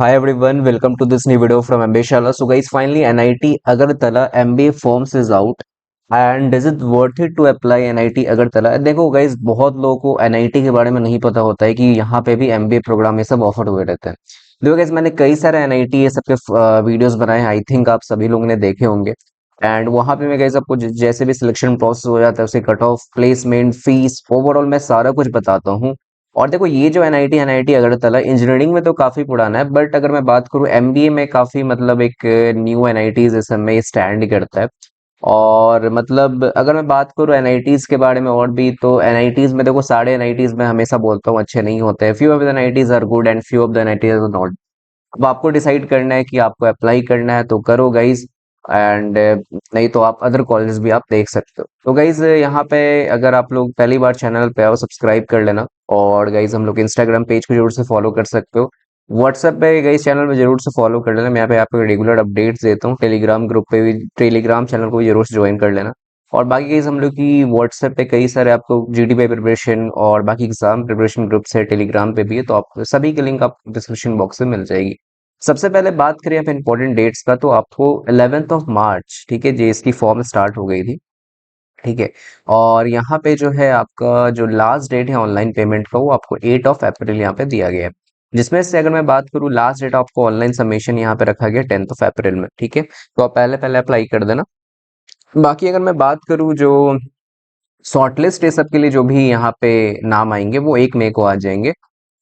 Hi everyone, welcome to this new video from MBA Shala. So guys, finally NIT Agartala MBA forms is out and is it worth it to apply NIT Agartala? देखो guys, बहुत लोगों को NIT के बारे में नहीं पता होता है कि यहाँ पे भी MBA प्रोग्राम ये सब ऑफर हुए रहते हैं। देखो guys, मैंने कई सारे NIT ये सब के वीडियोस बनाए हैं। आई थिंक आप सभी लोगों ने देखे होंगे। एंड वहां पे मैं गाइस आपको जैसे भी सिलेक्शन प्रोसेस हो जाता है उसके cut off placement fees overall मैं सारा कुछ बताता हूँ। और देखो ये जो एनआईटी अगरतला इंजीनियरिंग में तो काफी पुराना है, बट अगर मैं बात करूँ एमबीए में काफी मतलब एक न्यू एनआईटीज इस समय ये स्टैंड करता है। और मतलब अगर मैं बात करूँ एनआईटीज के बारे में और भी, तो एनआईटीज में देखो सारे एनआईटीज में हमेशा बोलता हूँ अच्छे नहीं होते, few of the NITs are good and few of the NITs are not. अब आपको डिसाइड करना है कि आपको अप्लाई करना है तो करो गाइज। एंड नहीं तो आप अदर कॉलेज भी आप देख सकते हो। तो गाइज यहाँ पे अगर आप लोग पहली बार चैनल पे आओ सब्सक्राइब कर लेना। और गाइज हम लोग इंस्टाग्राम पेज को जरूर से फॉलो कर सकते हो। व्हाट्सएप पे गाइज चैनल में जरूर से फॉलो कर लेना, मैं यहाँ पे आपको रेगुलर अपडेट्स देता हूँ। टेलीग्राम ग्रुप पे भी, टेलीग्राम चैनल को भी जरूर से ज्वाइन कर लेना। और बाकी गाइज हम लोग की व्हाट्सएप पे कई सारे आपको जीडीपी प्रिपरेशन और बाकी एग्जाम प्रिपरेशन ग्रुप्स है, टेलीग्राम पे भी है, तो आप सभी की लिंक आपको डिस्क्रिप्शन बॉक्स में मिल जाएगी। सबसे पहले बात करें यहाँ पे इंपॉर्टेंट डेट्स का, तो आपको 11th ऑफ मार्च, ठीक है, जे इसकी फॉर्म स्टार्ट हो गई थी। ठीक है। और यहाँ पे जो है आपका जो लास्ट डेट है ऑनलाइन पेमेंट का, वो आपको 8 अप्रैल यहाँ पे दिया गया है। जिसमें से अगर मैं बात करूँ लास्ट डेट आपको ऑनलाइन सबमिशन यहाँ पे रखा गया 10 अप्रैल में। ठीक है, तो आप पहले पहले अप्लाई कर देना। बाकी अगर मैं बात करूँ जो शॉर्टलिस्ट है सबके लिए, जो भी यहाँ पे नाम आएंगे वो 1 मई को आ जाएंगे।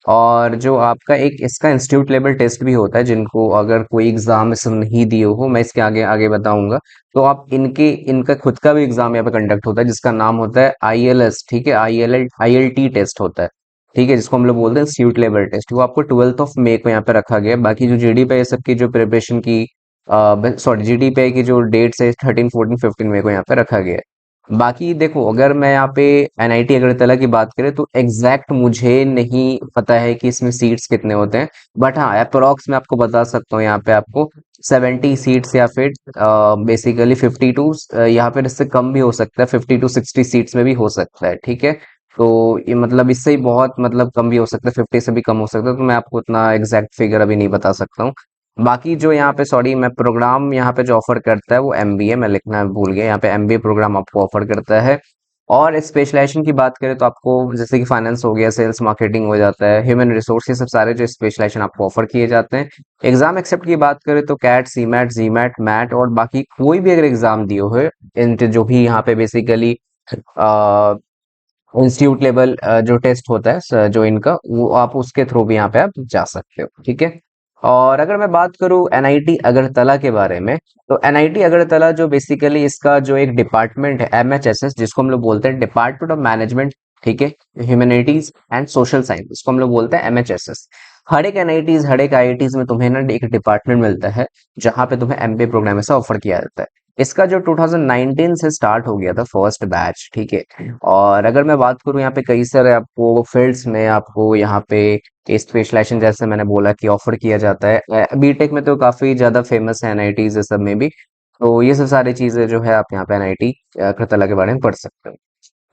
और जो आपका एक इसका इंस्टीट्यूट लेवल टेस्ट भी होता है, जिनको अगर कोई एग्जाम इसमें नहीं दिए हो, मैं इसके आगे आगे बताऊंगा। तो आप इनका खुद का भी एग्जाम यहाँ पे कंडक्ट होता है, जिसका नाम होता है आईएलएस। ठीक है, आईएलटी टेस्ट होता है। ठीक है, जिसको हम लोग बोलते हैं इंस्टीट्यूट लेवल टेस्ट। वो आपको 12 मई को यहाँ पे रखा गया है। बाकी जो जीडी पे सबकी जो प्रिपरेशन की, सॉरी, जीडी पे की जो डेट्स है 13, 14, 15 मई को यहाँ पे रखा गया है। बाकी देखो अगर मैं यहाँ पे एनआईटी अगरतला की बात करें तो एग्जैक्ट मुझे नहीं पता है कि इसमें सीट्स कितने होते हैं। बट हाँ, अप्रोक्स मैं आपको बता सकता हूँ, यहाँ पे आपको 70 सीट्स या फिर बेसिकली 52, यहाँ पे इससे कम भी हो सकता है, 50 to 60 सीट्स में भी हो सकता है। ठीक है, तो ये मतलब इससे ही बहुत मतलब कम भी हो सकता है, 50 से भी कम हो सकता है, तो मैं आपको उतना एग्जैक्ट फिगर अभी नहीं बता सकता हूँ। बाकी जो यहाँ पे, सॉरी, मैं प्रोग्राम यहाँ पे जो ऑफर करता है वो एमबीए, मैं लिखना भूल गया, यहाँ पे एमबीए प्रोग्राम आपको ऑफर करता है। और स्पेशलाइजेशन की बात करें तो आपको जैसे कि फाइनेंस हो गया, सेल्स मार्केटिंग हो जाता है, ह्यूमन रिसोर्स, ये सब सारे जो स्पेशलाइजेशन आपको ऑफर किए जाते हैं। एग्जाम एक्सेप्ट की बात करें तो कैट, सीमैट, जीमैट, मैट और बाकी कोई भी अगर एग्जाम दिए हुए इन जो भी यहाँ पे बेसिकली इंस्टीट्यूट लेवल जो टेस्ट होता है जो इनका, वो आप उसके थ्रू भी यहाँ पे आप जा सकते हो। ठीक है। और अगर मैं बात करूँ एनआईटी अगरतला के बारे में, तो एनआईटी अगरतला जो बेसिकली इसका जो एक डिपार्टमेंट है एमएचएसएस, जिसको हम लोग बोलते हैं डिपार्टमेंट ऑफ मैनेजमेंट, ठीक है, ह्यूमैनिटीज एंड सोशल साइंस, इसको हम लोग बोलते हैं एमएचएसएस। हर एक एनआईटीज, हर एक आईआईटीज में तुम्हें ना एक डिपार्टमेंट मिलता है जहां पे तुम्हें एमबीए प्रोग्राम ऐसा ऑफर किया जाता है। इसका जो 2019 से स्टार्ट हो गया था फर्स्ट बैच। ठीक है। और अगर मैं बात करूँ यहाँ पे कई सारे आपको फील्ड्स में आपको यहाँ पे स्पेशलाइजेशन जैसे मैंने बोला कि ऑफर किया जाता है। बीटेक में तो काफी ज्यादा फेमस है एनआईटीज सब में भी। तो ये सब सारी चीजें जो है आप यहाँ पे एनआईटी करतला के बारे में पढ़ सकते हो।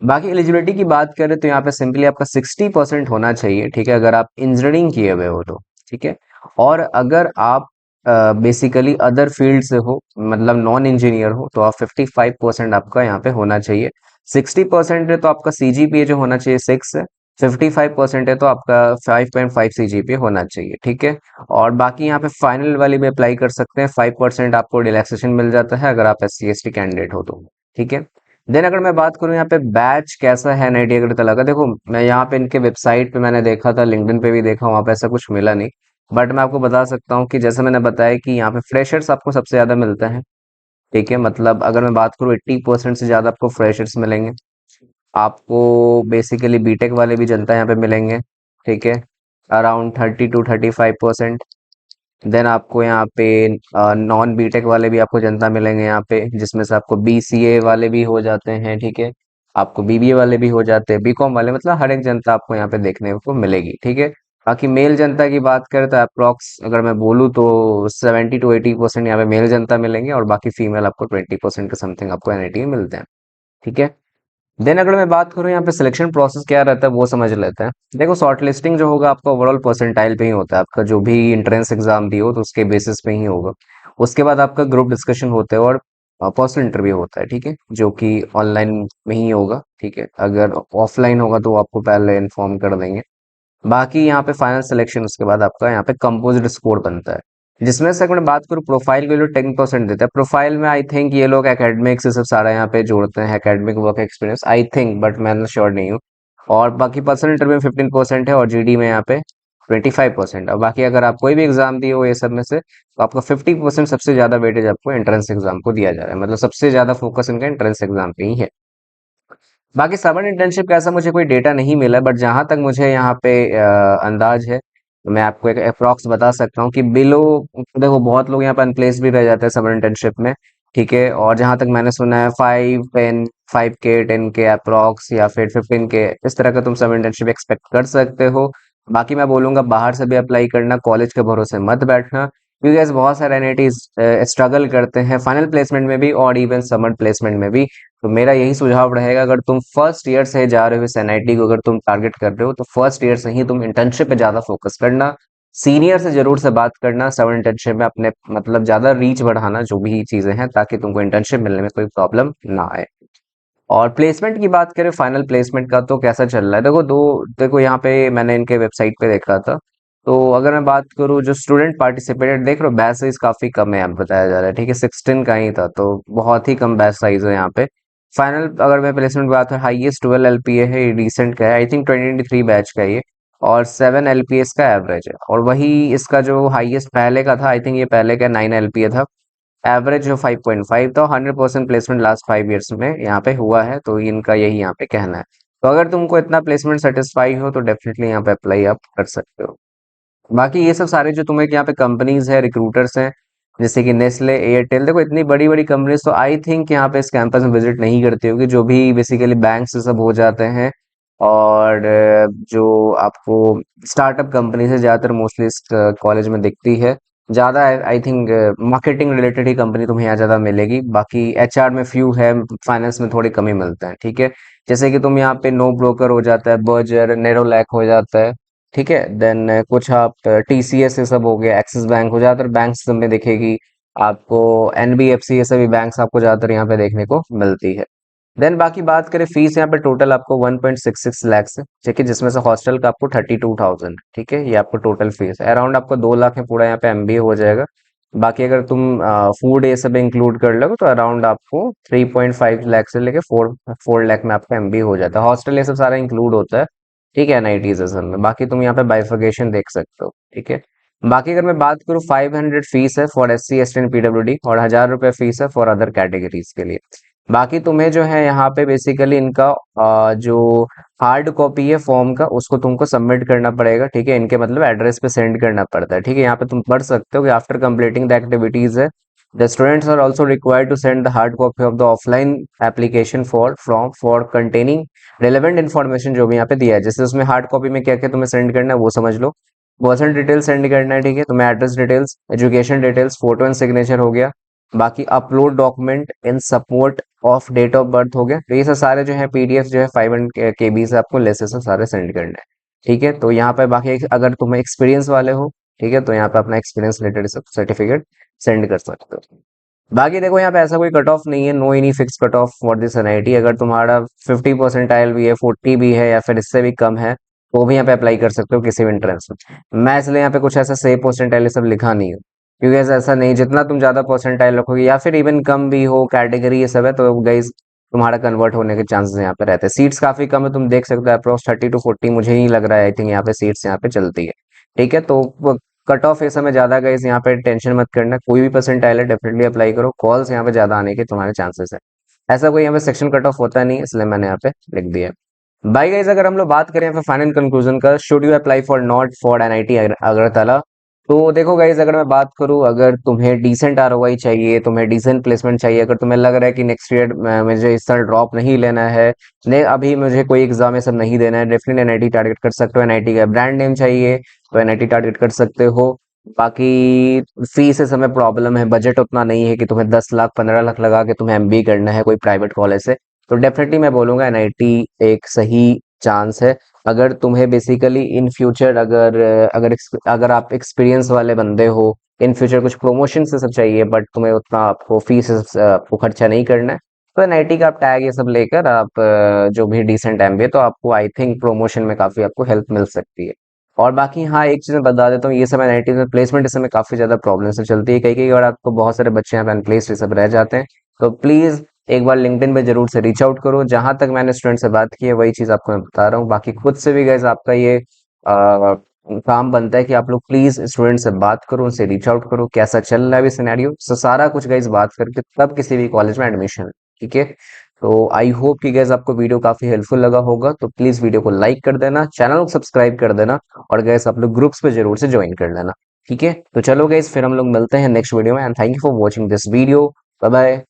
बाकी एलिजिबिलिटी की बात करें तो यहाँ पे सिंपली आपका 60% होना चाहिए। ठीक है, अगर आप इंजीनियरिंग किए हुए हो तो। ठीक है। और अगर आप बेसिकली अदर फील्ड से हो, मतलब नॉन इंजीनियर हो, तो आप 55% आपका यहाँ पे होना चाहिए। 60% है तो आपका सीजीपीए जो होना चाहिए 6 है। 55% है तो आपका 5.5 सीजीपीए होना चाहिए। ठीक है। और बाकी यहाँ पे फाइनल वाली भी अप्लाई कर सकते हैं, 5% आपको रिलैक्सेशन मिल जाता है अगर आप SC/ST कैंडिडेट हो तो। ठीक है। देन अगर मैं बात करूँ यहाँ पे बैच कैसा है एनआईटी अगरतला का, देखो मैं यहाँ पे इनके वेबसाइट पे मैंने देखा था, लिंक्डइन पे भी देखा, वहाँ पे ऐसा कुछ मिला नहीं। बट मैं आपको बता सकता हूँ कि जैसे मैंने बताया कि यहाँ पे फ्रेशर्स आपको सबसे ज्यादा मिलता है। ठीक है, मतलब अगर मैं बात करूँ 80% से ज्यादा आपको फ्रेशर्स मिलेंगे। आपको बेसिकली बीटेक वाले भी जनता यहाँ पे मिलेंगे। ठीक है, अराउंड 30 to 35%। देन आपको यहाँ पे नॉन बीटेक वाले भी आपको जनता मिलेंगे यहाँ पे, जिसमें से आपको बीसीए वाले भी हो जाते हैं। ठीक है, आपको बीबीए वाले भी हो जाते हैं, बीकॉम वाले, मतलब हर एक जनता आपको यहाँ पे देखने को मिलेगी। ठीक है। बाकी मेल जनता की बात करें तो अप्रोक्स अगर मैं बोलूँ तो 70 to 80% यहाँ पे मेल जनता मिलेंगे, और बाकी फीमेल आपको 20% के समथिंग आपको एनआईटी में मिलते हैं। ठीक है। देन अगर मैं बात करूँ यहाँ पे सिलेक्शन प्रोसेस क्या रहता है वो समझ लेते हैं। देखो शॉर्ट लिस्टिंग जो होगा आपका ओवरऑल परसेंटाइल पे ही होता है, आपका जो भी एंट्रेंस एग्जाम दिए हो तो उसके बेसिस पे ही होगा। उसके बाद आपका ग्रुप डिस्कशन होता है और पर्सनल इंटरव्यू होता है, ठीक है, जो कि ऑनलाइन में ही होगा, ठीक है। अगर ऑफलाइन होगा तो वो आपको पहले इन्फॉर्म कर देंगे। बाकी यहाँ पे फाइनल सिलेक्शन उसके बाद आपका यहाँ पे कंपोजिट स्कोर बनता है, जिसमें से अगर मैं बात करूँ प्रोफाइल के लिए 10% देता है। प्रोफाइल में आई थिंक ये लोग एकेडमिक से सब सारा यहाँ पे जोड़ते हैं, academic work experience I think, but मैं श्योर नहीं हूँ। और बाकी पर्सनल इंटरव्यू में 15% है और जीडी में यहाँ पे 25%। और बाकी अगर आप कोई भी एग्जाम दिए हो ये सब में से तो आपका 50% सबसे ज्यादा वेटेज आपको एंट्रेंस एग्जाम को दिया जा रहा है, मतलब सबसे ज्यादा फोकस इनका एंट्रेंस एग्जाम पे ही है। बाकी समर इंटर्नशिप का ऐसा मुझे कोई डेटा नहीं मिला, बट जहां तक मुझे यहाँ पे अंदाज है तो मैं आपको एक अप्रॉक्स बता सकता हूँ कि बिलो, देखो बहुत लोग यहाँ पे अनप्लेस भी रह जाते हैं समर इंटर्नशिप में, ठीक है। और जहां तक मैंने सुना है 5 10 5 के 10 के अप्रॉक्स या फिर 15 के, इस तरह का तुम समर इंटर्नशिप एक्सपेक्ट कर सकते हो। बाकी मैं बोलूंगा बाहर से भी अप्लाई करना, कॉलेज के भरोसे मत बैठना, क्योंकि ऐसे बहुत सारे एनआईटीज स्ट्रगल करते हैं फाइनल प्लेसमेंट में भी और इवन समर प्लेसमेंट में भी। तो मेरा यही सुझाव रहेगा, अगर तुम फर्स्ट ईयर से जा रहे हो इस एनआईटी को अगर तुम टारगेट कर रहे हो तो फर्स्ट ईयर से ही तुम इंटर्नशिप पे ज्यादा फोकस करना। सीनियर से जरूर से बात करना समर इंटर्नशिप में, अपने मतलब ज्यादा रीच बढ़ाना जो भी चीजें हैं, ताकि तुमको इंटर्नशिप मिलने में कोई प्रॉब्लम ना आए। और प्लेसमेंट की बात करें, फाइनल प्लेसमेंट का तो कैसा चल रहा है, देखो यहाँ पे मैंने इनके वेबसाइट पे देखा था। तो अगर मैं बात करूँ जो स्टूडेंट पार्टिसिपेटेड, देख रहे हो बैच साइज काफी कम है यहाँ पे बताया जा रहा है, ठीक है, 16 का ही था, तो बहुत ही कम बैच साइज है यहाँ पे। फाइनल अगर मैं प्लेसमेंट बात है, हाईएस्ट 12 LPA है, ये रिसेंट का है, आई थिंक 2023 बैच का ये। और 7 LPS का एवरेज है, और वही इसका जो हाईएस्ट पहले का था, आई थिंक ये पहले का 9 LPA था। एवरेज जो 5.5 था, 100% प्लेसमेंट लास्ट 5 ईयर्स में यहाँ पे हुआ है, तो इनका यही यहाँ पे कहना है। तो अगर तुमको इतना प्लेसमेंट सेटिस्फाई हो तो डेफिनेटली यहाँ पे अप्लाई आप कर सकते हो। बाकी ये सब सारे जो तुम्हें यहाँ पे कंपनीज है, रिक्रूटर्स हैं, जैसे कि नेस्ले, एयरटेल, देखो इतनी बड़ी बड़ी कंपनीज तो आई थिंक यहाँ पे इस कैंपस में विजिट नहीं करती होगी, जो भी बेसिकली बैंक से सब हो जाते हैं। और जो आपको स्टार्टअप कंपनी से ज्यादातर मोस्टली इस कॉलेज में दिखती है ज्यादा, I think marketing related he company तुम्हें यहाँ ज्यादा मिलेगी। बाकी एचआर में फ्यू है, फाइनेंस में थोड़े कम ही मिलते हैं, ठीक है। जैसे कि तुम यहाँ पे नो ब्रोकर हो जाता है, बर्जर नेरोलैक हो जाता है, ठीक है। देन कुछ आप टीसीएस ये सब हो गया, एक्सिस बैंक हो, ज्यादातर बैंक सब में दिखेगी आपको। एनबीएफसी ये सभी बैंक्स आपको ज्यादातर यहाँ पे देखने को मिलती है। देन बाकी बात करें फीस, यहाँ पे टोटल आपको 1.66 लाख है, ठीक है, जिसमें से हॉस्टल का आपको 32,000, ठीक है, ये आपको टोटल फीस है। अराउंड आपको 2 लाख में पूरा यहाँ पे एमबीए हो जाएगा। बाकी अगर तुम फूड ये सब इंक्लूड कर लोगे तो अराउंड आपको 3.5 लाख से लेके 4 लाख में आपका एमबीए हो जाता है। हॉस्टल ये सब सारा इंक्लूड होता है, ठीक है, एनआईटीज असल में। बाकी तुम यहाँ पे बाइफर्केशन देख सकते हो, ठीक है। बाकी अगर मैं बात करूँ, 500 फीस है for SC ST and PWD, और 1,000 रुपये फीस है फॉर अदर कैटेगरीज के लिए। बाकी तुम्हें जो है यहाँ पे बेसिकली इनका जो हार्ड कॉपी है फॉर्म का उसको तुमको सबमिट करना पड़ेगा, ठीक है, इनके मतलब एड्रेस पे सेंड करना पड़ता है, ठीक है। यहाँ पे तुम पढ़ सकते हो कि आफ्टर कंप्लीटिंग द एक्टिविटीज है, the students are also required to send the hard copy of the offline application for from for containing relevant information, जो भी यहाँ पे दिया है। जैसे उसमें हार्ड कॉपी में क्या क्या तुम्हें सेंड करना है वो समझ लो। पर्सनल डिटेल्स सेंड करना है, ठीक है, तुम्हें address details, education details, photo and signature हो गया। बाकी upload document in support of date of birth हो गया। तो ये सब सारे जो है पीडीएफ जो है 500 KB से आपको लेसे से सारे सेंड करने हैं, ठीक है। तो यहाँ पे बाकी अगर तुम्हें एक्सपीरियंस वाले हो, ठीक है, तो यहाँ पे अपना एक्सपीरियंस रिलेटेड सर्टिफिकेट सेंड कर सकते हो। बाकी देखो यहाँ पे ऐसा कोई कट ऑफ नहीं है, no any fix cut off for this NIT. अगर तुम्हारा 50% भी है, 40 भी है, या फिर इससे भी कम है, तो भी यहाँ पे अप्लाई कर सकते हो किसी भी एंट्रेंस में। मैं इसलिए यहाँ पे कुछ ऐसा सेव परसेंटाइल सब लिखा नहीं है, क्योंकि ऐसा नहीं, जितना तुम ज्यादा परसेंटाइल रखोगे या फिर इवन कम भी हो कैटेगरी ये सब है, तो गाइज तुम्हारा कन्वर्ट होने के चांसेस यहाँ पे रहते हैं। सीट्स काफी कम है, तुम देख सकते हो अप्रोक्स 30 to 40 मुझे ही लग रहा है, आई थिंक यहाँ पे सीट्स यहाँ पे चलती है, ठीक है। तो कट ऑफ ये समय ज्यादा गाइज, यहाँ पे टेंशन मत करना, कोई भी परसेंटाइल है डेफिनेटली अप्लाई करो, कॉल्स यहाँ पे ज्यादा आने के तुम्हारे चांसेस है। ऐसा कोई यहाँ पे सेक्शन कट ऑफ होता नहीं है, इसलिए मैंने यहाँ पे लिख दिया है। बाई गाइज अगर हम लोग बात करें यहाँ पे फाइनल कंक्लूजन का, should you apply for not for NIT Agartala. तो देखो गाइज अगर मैं बात करूँ, अगर तुम्हें डिसेंट आरओआई चाहिए, तुम्हें डिसेंट प्लेसमेंट चाहिए, अगर तुम्हें लग रहा है कि नेक्स्ट ईयर मुझे इस साल ड्रॉप नहीं लेना है, ने अभी मुझे कोई एग्जाम ये सब नहीं देना है, डेफिनेटली एनआईटी टारगेट कर सकते हो। एनआईटी का ब्रांड नेम चाहिए तो एनआईटी टारगेट कर सकते हो। बाकी फीस से समय प्रॉब्लम है, बजट उतना नहीं है कि तुम्हें 10 लाख 15 लाख लगा के तुम्हें एमबीए करना है कोई प्राइवेट कॉलेज से, तो डेफिनेटली मैं बोलूँगा एनआईटी एक सही चांस है। अगर तुम्हें बेसिकली इन फ्यूचर अगर आप एक्सपीरियंस वाले बंदे हो, इन फ्यूचर कुछ प्रमोशन से सब चाहिए बट तुम्हें उतना आपको फीस आपको खर्चा नहीं करना है, तो एनआईटी का आप टैग ये सब लेकर आप जो भी डिसेंट एमबीए, तो आपको आई थिंक प्रमोशन में काफ़ी आपको हेल्प मिल सकती है। और बाकी हाँ, एक चीज़ मैं बता देता हूँ, ये सब एनआईटी में प्लेसमेंट इस समय काफ़ी ज़्यादा प्रॉब्लम से चलती है। कई-कई बार आपको बहुत सारे बच्चे यहाँ पे अनप्लेस्ड ये सब रह जाते हैं। तो प्लीज़ एक बार लिंक्डइन पे ज़रूर से रीच आउट करो। जहाँ तक मैंने स्टूडेंट से बात की है, वही चीज़ आपको मैं बता रहा हूँ। बाकी खुद से भी गाइज़ आपका ये काम बनता है कि आप लोग प्लीज़ स्टूडेंट से बात करो, उनसे रीच आउट करो, कैसा चल रहा है अभी सिनेरियो। सो सारा कुछ गाइज़ बात करके तब किसी भी कॉलेज में एडमिशन, ठीक है? तो आई होप कि गाइज़ आपको वीडियो काफ़ी हेल्पफुल लगा होगा। तो प्लीज़ वीडियो को लाइक कर देना, चैनल को सब्सक्राइब कर देना और गाइज़ आप लोग ग्रुप्स पे ज़रूर से जॉइन कर लेना, ठीक है? तो चलो गाइज़ फिर हम लोग मिलते हैं नेक्स्ट वीडियो में and thank you for watching this video. Bye bye.